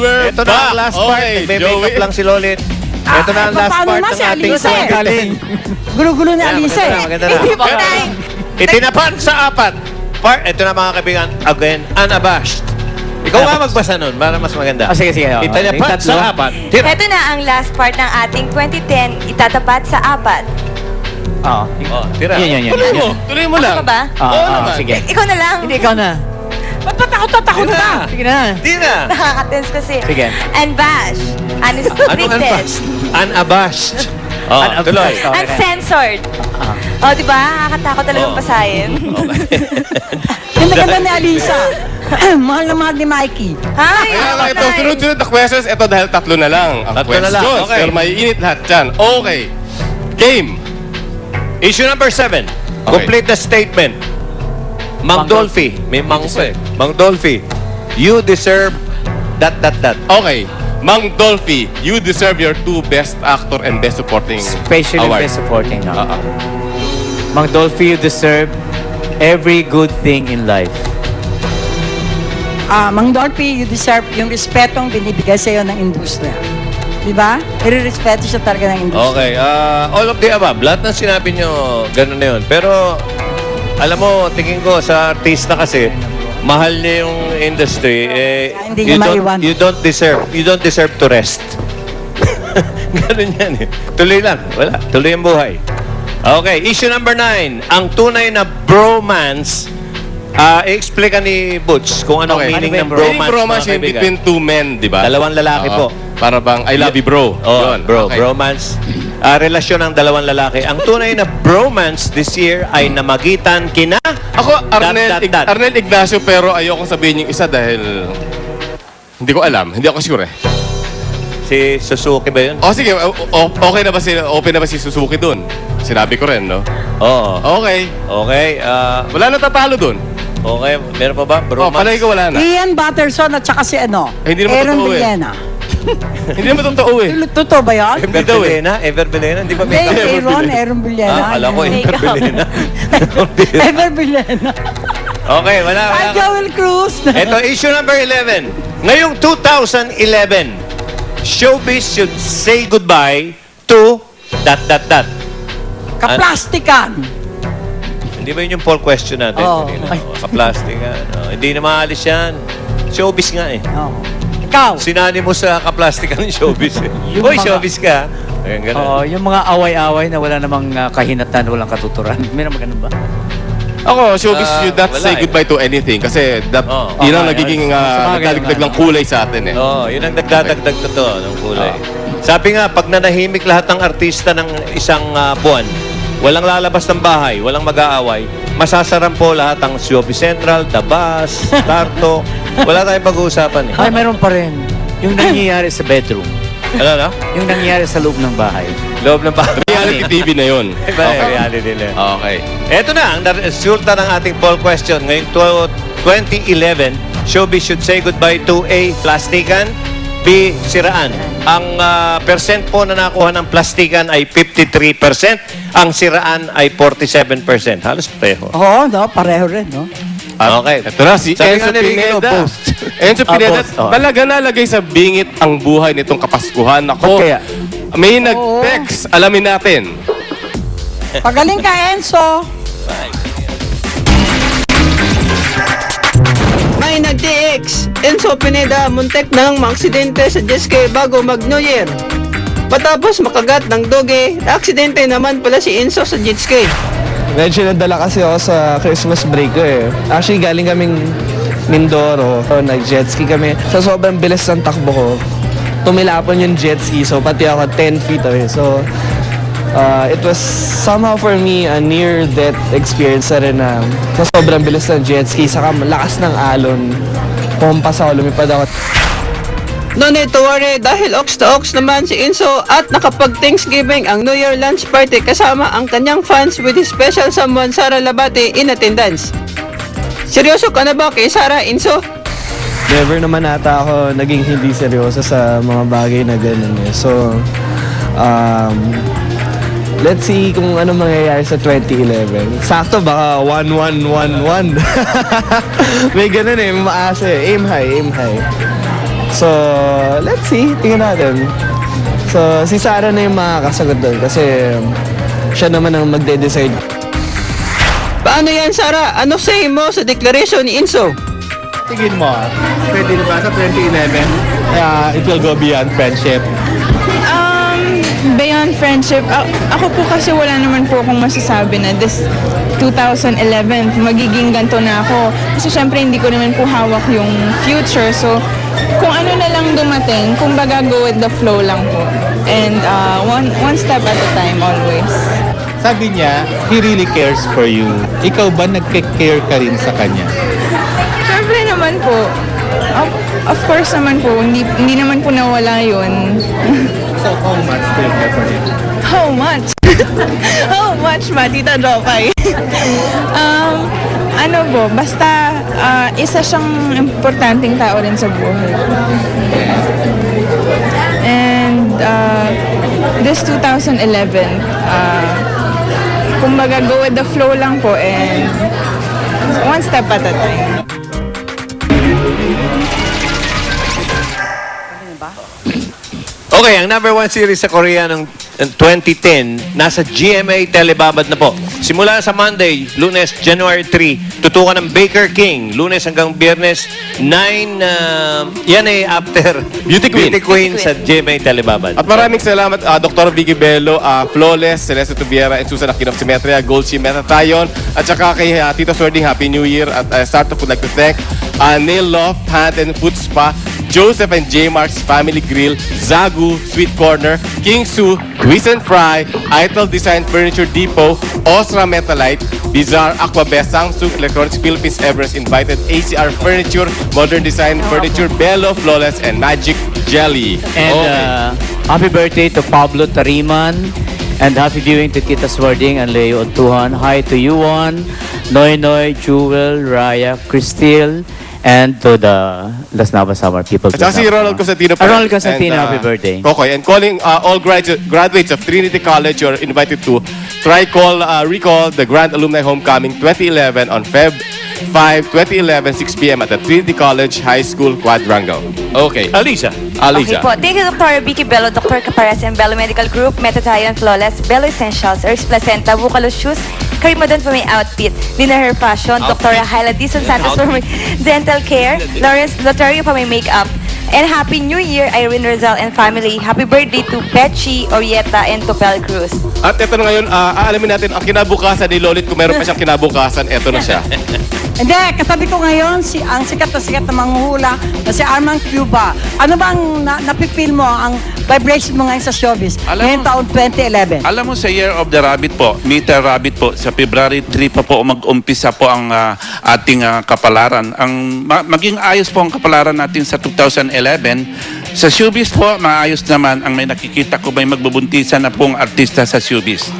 Follower. Ito na ang last part. Okay, Nagme-makeup lang si Lolit. Ito na ang last paano part naman ng si ating Alisa eh? galing. Gulo-gulo ni Alisa eh. Maganda na. Hindi pa tayo. Itinapat sa apat. Ito na mga kaibigan. Again, unabashed. Ikaw nga magbasa nun para mas maganda. Sige, sige. Itinapat sa apat. Tira. Ito na ang last part ng ating 2010, itatapat sa apat. Oo. Oh, tira. Yan. Tuloy mo lang. Ano ba? Oo naman. Sige. Ikaw na lang. Hindi, ikaw na. Ba't tatakot Tira. ka? Sige na. Tira. Nakaka-tense kasi. Sige. And bash. Anong Unrestricted. unabashed? Unabashed. Oh, tuloy. Okay. Uncensored. O, di ba? Nakakatakot talagang basahin. Yung maganda ni Alisa. Mahal na mahal ni Mikey. Ay, Kaya nga ito, patay. sunod-sunod na questions. Ito dahil tatlo na lang ang Tatlo na lang, questions. okay. Pero may init lahat dyan. Okay. Game. Issue number 7. Complete the statement. Mang Dolphy. May Mang pa eh. Mang Dolphy. You deserve ... Okay. Mang Dolphy, you deserve your 2 Best Actor and Best Supporting Especially Award. best supporting. Mang Dolphy, you deserve every good thing in life. Mang Dolphy, you deserve yung respetong binibigay sa iyo ng industriya. Di ba? I-respeto siya talaga ng industriya. Okay. All of the above. Lahat ng sinabi nyo, ganun na yun. Pero, alam mo, tingin ko sa artista kasi, mahal niya yung industry. Hindi niya maiwan. You don't deserve to rest. Ganun yan eh. Tuloy lang. Wala. Tuloy ang buhay. Okay. Issue number 9. Ang tunay na bromance. I-explain ka ni Butch kung anong Okay. meaning ng Meaning bromance. bromance mga yung kaibigan. between 2 men, di ba? Dalawang lalaki Oo. po. Para bang, I love you, bro. Oh, Yun. bro, Okay. bromance. Relasyon ng dalawang lalaki. Ang tunay na bromance this year ay namagitan kina... Ako, Arnel, Dot. Arnel Ignacio, pero ayoko sabihin yung isa dahil hindi ko alam. Hindi ako sure eh. Si Suzuki ba yun? O sige, okay na ba open na ba si Suzuki dun? Sinabi ko rin, no? Oo. Okay. Okay. Wala na tatalo dun. Okay. Meron pa ba? Bromance? Palagi ko wala na. Ian Patterson at saka si ano? hindi naman Aaron totoo eh. Villena. Hindi naman totoo eh. Totoo ba yan? Ever daw eh. Belena? Ever Belena? Hindi ba Hindi, may Aaron Villena. alam ko, Make Ever up. Belena. Ever Villena. Okay, wala. Ay, Joel Cruz. Ito, issue number 11. Ngayong 2011, showbiz should say goodbye to ... Kaplastikan. Hindi ba yun yung poll question natin? Oo. Kanina? Kaplastic nga. Hindi na maalis yan. Showbiz nga eh. Oh. Ikaw. Sinani mo sa kaplastikan ng showbiz eh. Yung Uy, mga- showbiz ka. Ayun, ganun. Oo, yung mga away-away na wala namang kahinatan, walang katuturan. Meron ba ganun ba? Ako, showbiz should not wala say eh. goodbye to anything kasi Oo. yun ang Okay, nagiging sabagay nagdadagdag naman. ng kulay sa atin eh. Oo, yun ang nagdadagdag to ng kulay. Sabi nga, pag nanahimik lahat ng artista ng isang buwan, walang lalabas ng bahay, walang mag-aaway, masasaran po lahat ang Showbiz Central, The Bus, Tarto. Wala tayong pag-uusapan eh. Ay, meron pa rin. Yung nangyayari sa bedroom. Ano na? Yung nangyayari sa loob ng bahay. Loob ng bahay. Reality TV na yun. Iba yung reality nila. Okay. Eto na, ang resulta ng ating poll question. Ngayong 2011, showbiz should say goodbye to A, plastikan, B, siraan. Ang percent po na nakuha ng plastikan ay 53%. Ang siraan ay 47%. Halos pareho. Oo, no? Pareho rin, no? Okay. Ito na, si Sabi Enzo nga ni Ricky, Pineda. post. Enzo Pineda, post, oh. talaga nalagay sa bingit ang buhay nitong Kapaskuhan. Ako, Ba't kaya? may nag-text. Alamin natin. Pagaling ka, Enzo. May nag-TX, Enzo Pineda, muntek nang maaksidente sa jet ski bago mag-New Year. Matapos makagat ng doge, aksidente naman pala si Enzo sa jet ski. Medyo nadala kasi ako sa Christmas break ko eh. Actually, galing kaming Mindoro. So, nag-jet ski kami. Sa sobrang bilis ng takbo ko, tumilapon yung jet ski. So, pati ako 10 feet away. So, it was somehow for me a near-death experience na rin na sa sobrang bilis ng jet ski. Saka lakas ng alon. Pumpas ako, lumipad ako. No need to worry dahil ox to ox naman si Enzo at nakapag-Thanksgiving ang New Year lunch party kasama ang kanyang fans with his special someone Sara Labate in attendance. Seryoso ka na ba kay Sara, Enzo? Never naman ata ako naging hindi seryoso sa mga bagay na ganun eh. So, let's see kung ano mangyayari sa 2011. Sakto, baka 1-1-1-1. May ganun eh, maasa eh. Aim high, aim high. So, let's see. Tingnan natin. So, si Sarah na yung makakasagot doon kasi siya naman ang magde-decide. Paano yan, Sarah? Ano say mo sa declaration ni Inso? Tingin mo, pwede na ba sa 2011? It will go beyond friendship. Beyond friendship, ako po kasi wala naman po akong masasabi na this 2011 magiging ganito na ako. Kasi syempre hindi ko naman po hawak yung future. So kung ano na lang dumating, kumbaga go with the flow lang po. And one step at a time always. Sabi niya, he really cares for you. Ikaw ba nagke-care ka rin sa kanya? Syempre naman po. Of course naman po, hindi naman po nawala yun. So how much do you care for him? How much? How much ba, Tita Jopay? Ano po, basta isa siyang importanteng tao rin sa buhay. And this 2011, kumbaga go with the flow lang po and one step at a time. Okay, ang number 1 series sa Korea ng 2010, nasa GMA Telebabad na po. Simula sa Monday, Lunes, January 3, tutukan ng Baker King, Lunes hanggang Biyernes, 9, yan after Beauty Queen. sa GMA Telebabad. At maraming salamat, Dr. Vicky Bello, Flawless, Celeste Tubiera, and Susan Aquino of Symmetria, Gold Sea Metatayon, at saka kay Tito Swerding, Happy New Year. At I would like to thank Nail Loft, Hand and Foot Spa, Joseph and J. Mark's Family Grill, Zagu, Sweet Corner, King Su, Twist and Fry, Itel Design Furniture Depot, Osra Metalite, Bizarre, Aquabest, Samsung, Electronics Philippines, Everest Invited, ACR Furniture, Modern Design Furniture, Bello, Flawless, and Magic Jelly. And happy birthday to Pablo Tariman. And happy viewing to Kita Swarding and Leo Ontuhan. Hi to Yuan, Noy Noy, Jewel, Raya, Cristil, and to the Las Navas Summer people. At saka si Ronald Constantino. Ronald Constantino, happy birthday. Okay, and calling all graduates of Trinity College, you're invited to recall the Grand Alumni Homecoming 2011 on Feb 5, 2011, 6 p.m. at the Trinity College High School Quadrangle. Okay. Alicia. Okay po. Thank you, Dr. Vicky Bello, Dr. Capares, and Bello Medical Group, Metatayon, Flawless, Bello Essentials, Earth Placenta, Bucalo Shoes, Karima doon for my outfit, Dinner Hair Fashion, Dr. Hyla Dizon Santos for my dental care, Lawrence Lotario for my makeup. And Happy New Year, Irene Rizal and family. Happy birthday to Pechi, Orieta, and Topel Cruz. At ito na ngayon, aalamin natin ang kinabukasan ni Lolit. Kung meron pa siyang kinabukasan, ito na siya. Hindi, katabi ko ngayon ang sikat na manghuhula na si Armand Cuba. Ano bang napipil mo ang vibration mo ngayon sa showbiz? Ngayon taon 2011. Alam mo, sa Year of the Rabbit po, Meter Rabbit po, sa February 3 pa po mag-umpisa po ang ating kapalaran. Maging ayos po ang kapalaran natin sa 2011. Sa showbiz po, maayos naman ang may nakikita ko may magbubuntisan na pong artista sa showbiz.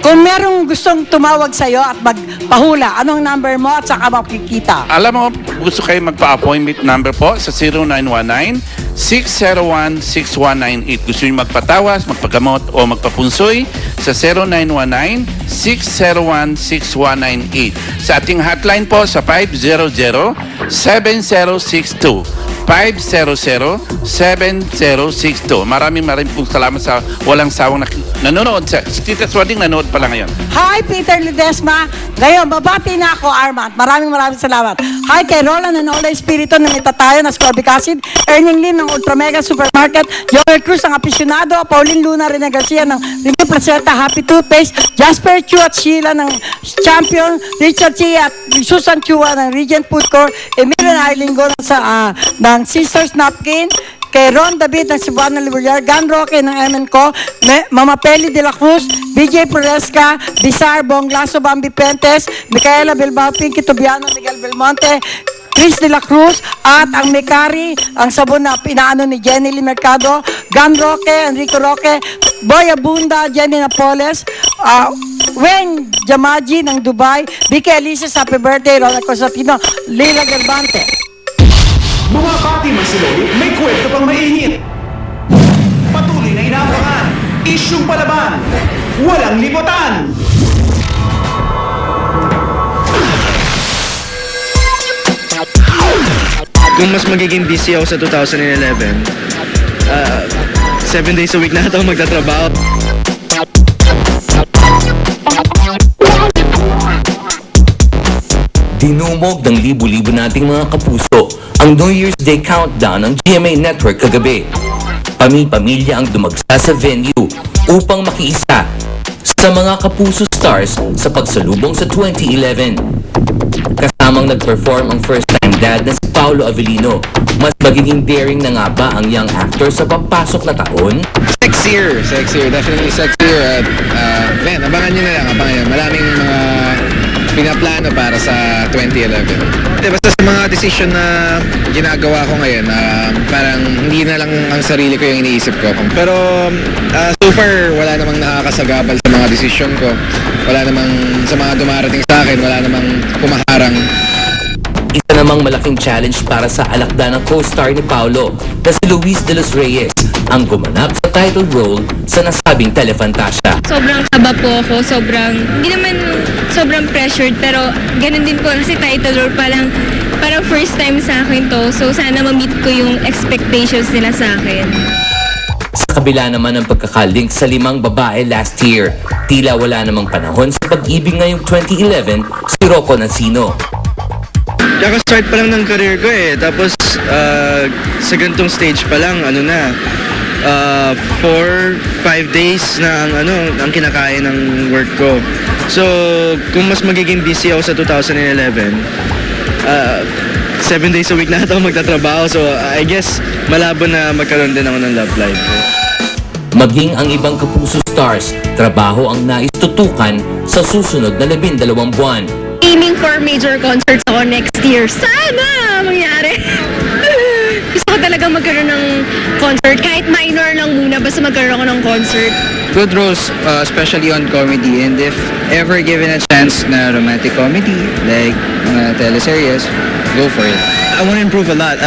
Kung merong gustong tumawag sa'yo at magpahula, anong number mo at saka makikita? Alam mo, gusto kayo magpa-appointment number po sa 0919-601-6198. Gusto nyo magpatawas, magpagamot o magpapunsoy sa 0919-601-6198. Sa ating hotline po sa 500-7062. 500-7062. Maraming pong salamat sa walang sawang nanonood. Si Tita Swarding nanonood pala ngayon. Hi, Peter Ledesma. Ngayon, babati na ako, Armand. Maraming salamat. Hi kay Roland and Ola Espiritu ng Itatayo na Scorbic Acid, Erning Lim ng Ultra Mega Supermarket, Joel Cruz ng Aficionado, Pauline Luna Rene Garcia ng Review Placenta Happy Toothpaste, Jasper Chu at Sheila ng Champion, Richard Chi at Susan Chua ng Regent Food Corp, Emilio Arlingo ng Sisters Napkin, kay Ron David ng Cebuano Liberal, Gan Roque ng MNCO, Mama Peli de la Cruz, BJ Puresca, Bizar, Bonglaso, Bambi Pentes, Micaela Bilbao, Pinky Tobiano, Miguel Belmonte, Chris de la Cruz, at ang Mekari, ang sabon na pinaano ni Jenny Lee Mercado, Gan Roque, Enrico Roque, Boy Abunda, Jenny Napoles, Wayne Jamaji ng Dubai, Vicky Alices, happy birthday, Ronald Constantino, Lila Gerbante. Bumabati man si Lolit, may kwento pang mainit. Patuloy na inaabangan, isyung palaban, walang limutan. kung mas magiging busy ako sa 2011, 7 days a week na ito magtatrabaho. Dinumog ng libu-libo nating mga kapuso ang New Year's Day countdown ng GMA Network kagabi. Pamilya ang dumagsa sa venue upang makiisa sa mga kapuso stars sa pagsalubong sa 2011. Kasamang nag-perform ang first-time dad na si Paolo Avellino. Mas magiging daring na nga ba ang young actor sa papasok na taon? Sexier, definitely sexier. At man, abangan nyo na lang, Maraming mga pinaplano para sa 2011. Basta sa mga decision na ginagawa ko ngayon, parang hindi na lang ang sarili ko yung iniisip ko. Pero so far, wala namang nakakasagabal sa mga decision ko. Wala namang sa mga dumarating sa akin, wala namang kumaharang. Isa namang malaking challenge para sa alakda ng co-star ni Paolo na si Luis de los Reyes ang gumanap sa title role sa nasabing Telefantasia. Sobrang kaba po ako, hindi naman sobrang pressured, pero ganun din po kasi title role parang first time sa akin to. So sana ma-meet ko yung expectations nila sa akin. Sa kabila naman ng pagkakalink sa 5 babae last year, tila wala namang panahon sa pag-ibig ngayong 2011 si Rocco Nancino. Kaka-start pa lang ng career ko Tapos sa ganitong stage pa lang, 4-5 days na ang kinakain ng work ko. So, kung mas magiging busy ako sa 2011, 7 days a week na ito magtatrabaho. So, I guess malabo na magkaroon din ako ng love life. Maging ang ibang kapuso stars, trabaho ang nais tutukan sa susunod na 12 buwan. Aiming for major concerts ako next year. Sana mangyari! Gusto ko talaga magkaroon ng concert. Kahit minor lang muna, basta magkaroon ako ng concert. Good roles, especially on comedy. And if ever given a chance na romantic comedy, like teleseries, go for it. I want to improve a lot.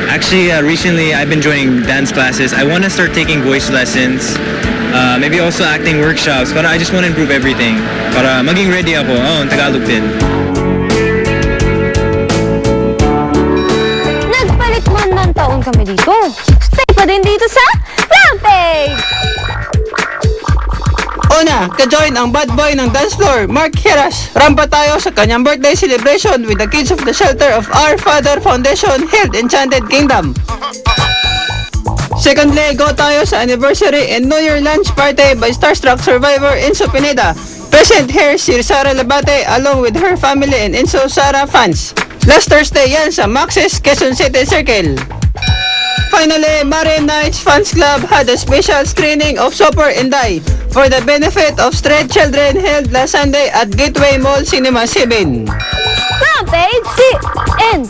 Actually, recently I've been joining dance classes. I want to start taking voice lessons. Maybe also acting workshops. But I just want to improve everything. Para maging ready ako. Tagalog din. Nagpalit man ng taon kami dito. Stay pa din dito sa Rampage! Una, ka-join ang bad boy ng dance floor, Mark Heras. Rampa tayo sa kanyang birthday celebration with the kids of the shelter of Our Father Foundation held in Enchanted Kingdom. Secondly, go tayo sa anniversary and New Year lunch party by Starstruck Survivor Enzo Pineda. Present here si Sara Labate along with her family and Enzo Sara fans. Last Thursday yan sa Max's Quezon City Circle. Finally, Marine Nights Fans Club had a special screening of Super and Die for the benefit of street children held last Sunday at Gateway Mall Cinema 7. Rampage, end!